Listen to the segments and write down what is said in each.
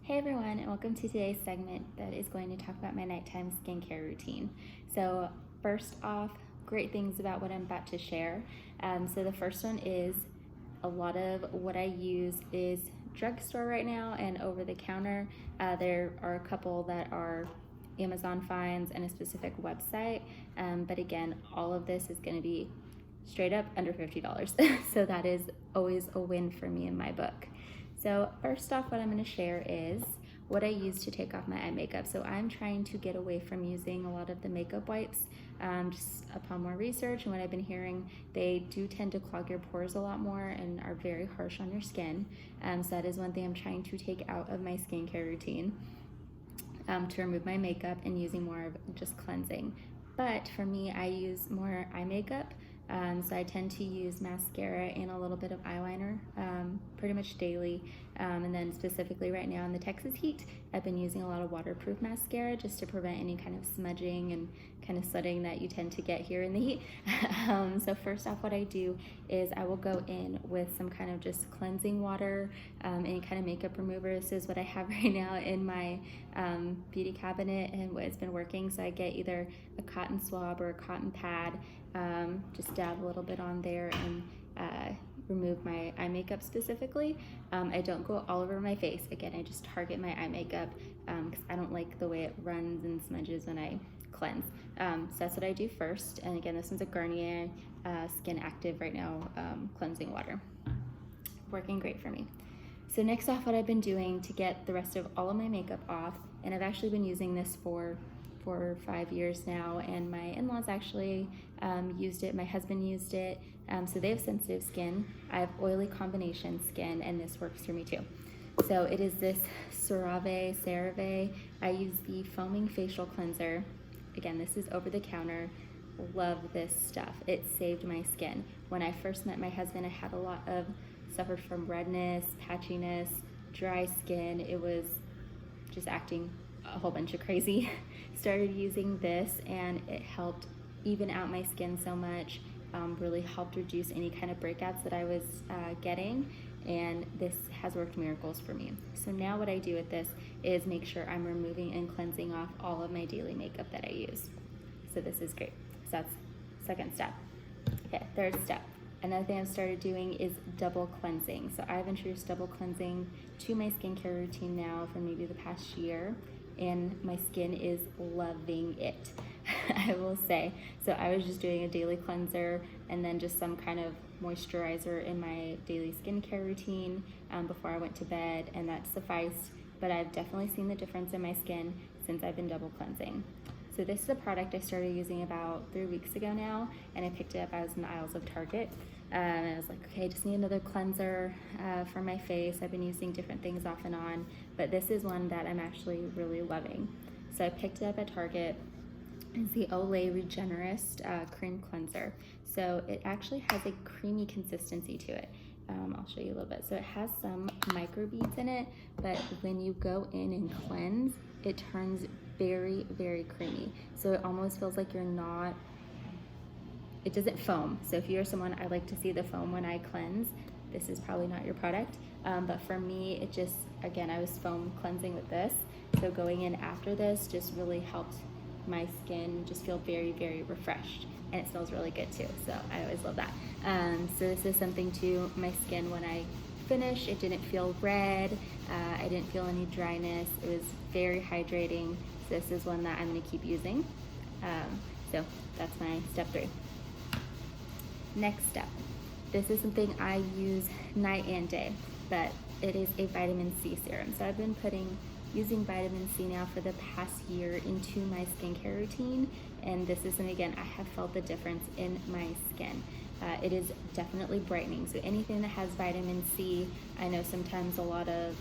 Hey everyone, and welcome to today's segment that is going to talk about my nighttime skincare routine. So, first off, great things about what I'm about to share. So, the first one is a lot of what I use is drugstore right now and over the counter. There are a couple that are Amazon finds and a specific website, but again, all of this is going to be straight up under $50. So, that is always a win for me in my book. So first off, what I'm going to share is what I use to take off my eye makeup. So I'm trying to get away from using a lot of the makeup wipes. Just upon more research and what I've been hearing, they do tend to clog your pores a lot more and are very harsh on your skin. So that is one thing I'm trying to take out of my skincare routine, to remove my makeup and using more of just cleansing. But for me, I use more eye makeup. So I tend to use mascara and a little bit of eyeliner pretty much daily. And then specifically right now in the Texas heat, I've been using a lot of waterproof mascara just to prevent any kind of smudging and kind of sledding that you tend to get here in the heat. So first off, what I do is I will go in with some kind of just cleansing water, any kind of makeup remover. This is what I have right now in my beauty cabinet and what has been working. So I get either a cotton swab or a cotton pad, just dab a little bit on there and remove my eye makeup specifically. I don't go all over my face. Again, I just target my eye makeup because I don't like the way it runs and smudges when I cleanse. So that's what I do first. And again, this one's a Garnier Skin Active right now cleansing water. Working great for me. So next off, what I've been doing to get the rest of all of my makeup off, and I've actually been using this for 4 or 5 years now, and my in-laws actually used it, my husband used it, so they have sensitive skin. I have oily combination skin, and this works for me too. So it is this CeraVe. I use the foaming facial cleanser. Again, this is over the counter. Love this stuff. It saved my skin. When I first met my husband, I had a lot of, suffered from redness, patchiness, dry skin. It was just acting a whole bunch of crazy. Started using this and it helped even out my skin so much, really helped reduce any kind of breakouts that I was getting, and this has worked miracles for me. So now what I do with this is make sure I'm removing and cleansing off all of my daily makeup that I use. So this is great. So that's second step. Okay, third step. Another thing I've started doing is double cleansing. So I've introduced double cleansing to my skincare routine now for maybe the past year, and my skin is loving it. I will say. So I was just doing a daily cleanser and then just some kind of moisturizer in my daily skincare routine before I went to bed, and that sufficed. But I've definitely seen the difference in my skin since I've been double cleansing. So this is a product I started using about 3 weeks ago now, and I picked it up. I was in the aisles of Target, and I was like, okay, I just need another cleanser for my face. I've been using different things off and on, but this is one that I'm actually really loving. So I picked it up at Target. It's the Olay Regenerist Cream Cleanser. So it actually has a creamy consistency to it. I'll show you a little bit. So it has some microbeads in it, but when you go in and cleanse, it turns very, very creamy. So it almost feels like you're not, it doesn't foam. So if you're someone, I like to see the foam when I cleanse, this is probably not your product. But for me, it just, again, I was foam cleansing with this. So going in after this just really helped my skin just feel very, very refreshed. And it smells really good too, so I always love that. So this is something to my skin when I finish. It didn't feel red, I didn't feel any dryness. It was very hydrating. So this is one that I'm gonna keep using. So that's my step 3. Next step. This is something I use night and day, but it is a vitamin C serum. So I've been using vitamin C now for the past year into my skincare routine, and this is, and again, I have felt the difference in my skin. It is definitely brightening. So anything that has vitamin C, I know sometimes a lot of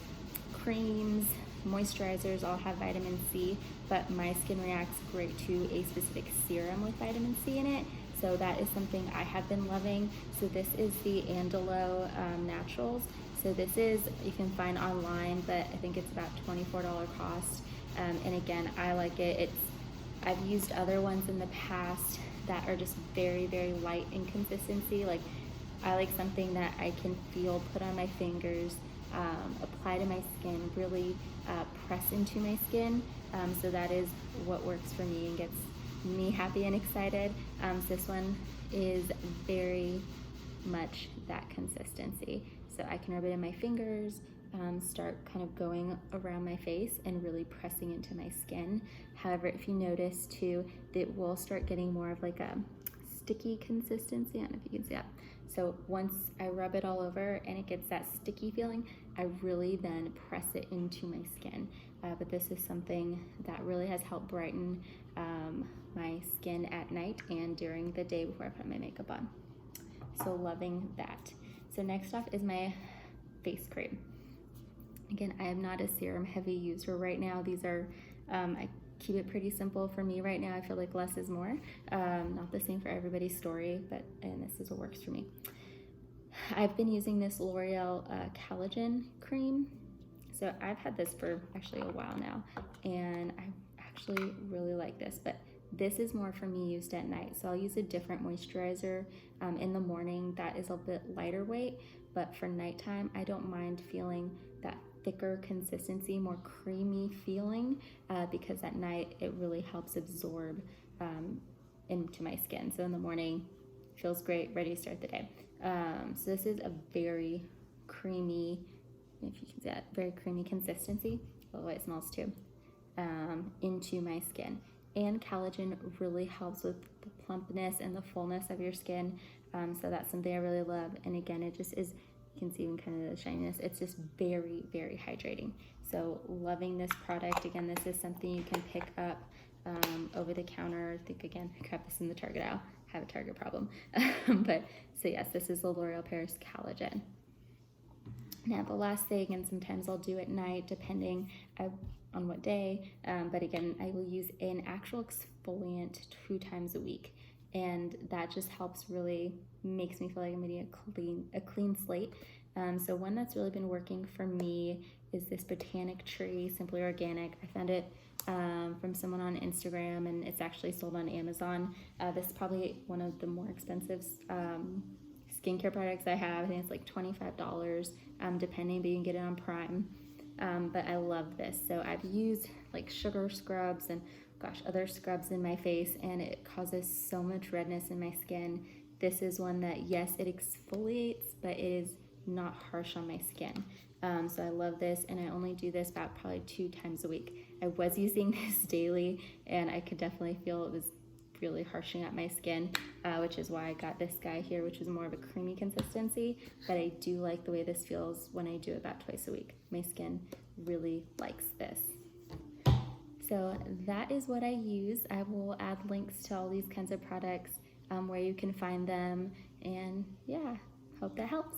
creams, moisturizers all have vitamin C, but my skin reacts great to a specific serum with vitamin C in it. So that is something I have been loving. So this is the Andalo Naturals. So this is, you can find online, but I think it's about $24 cost. And again, I like it. I've used other ones in the past that are just very, very light in consistency. Like I like something that I can feel put on my fingers, apply to my skin, really press into my skin. So that is what works for me and gets me happy and excited. So this one is very much that consistency. So I can rub it in my fingers, start kind of going around my face and really pressing into my skin. However, if you notice too, it will start getting more of like a sticky consistency. I don't know if you can see that. So once I rub it all over and it gets that sticky feeling, I really then press it into my skin. But this is something that really has helped brighten my skin at night and during the day before I put my makeup on. So loving that. So next off is my face cream. Again, I am not a serum heavy user right now. These are, I keep it pretty simple for me right now. I feel like less is more. Not the same for everybody's story, and this is what works for me. I've been using this L'Oreal Collagen cream. So I've had this for actually a while now, and I actually really like this, but this is more for me used at night. So I'll use a different moisturizer in the morning that is a bit lighter weight, but for nighttime, I don't mind feeling that thicker consistency, more creamy feeling, because at night it really helps absorb into my skin. So in the morning, feels great, ready to start the day. So this is a very creamy, if you can see that, very creamy consistency. Oh, the way it smells too, into my skin. And collagen really helps with the plumpness and the fullness of your skin. So that's something I really love. And again, it just is, you can see even kind of the shininess. It's just very, very hydrating. So loving this product. Again, this is something you can pick up over the counter. I think, again, I grab this in the Target aisle. Have a Target problem. But so yes, this is the L'Oreal Paris Collagen. Now the last thing, and sometimes I'll do at night depending on what day, but again, I will use an actual exfoliant 2 times a week, and that just helps, really makes me feel like I'm getting a clean slate. So one that's really been working for me is this Botanic Tree Simply Organic. I found it from someone on Instagram, and it's actually sold on Amazon. This is probably one of the more expensive skincare products I have. I think it's like $25, depending, but you can get it on Prime. But I love this. So I've used like sugar scrubs and other scrubs in my face, and it causes so much redness in my skin. This is one that, yes, it exfoliates, but it is not harsh on my skin. So I love this, and I only do this about probably 2 times a week. I was using this daily, and I could definitely feel it was really harshing up my skin, which is why I got this guy here, which is more of a creamy consistency, but I do like the way this feels when I do it about 2 times a week. My skin really likes this. So that is what I use. I will add links to all these kinds of products where you can find them, and yeah, hope that helps.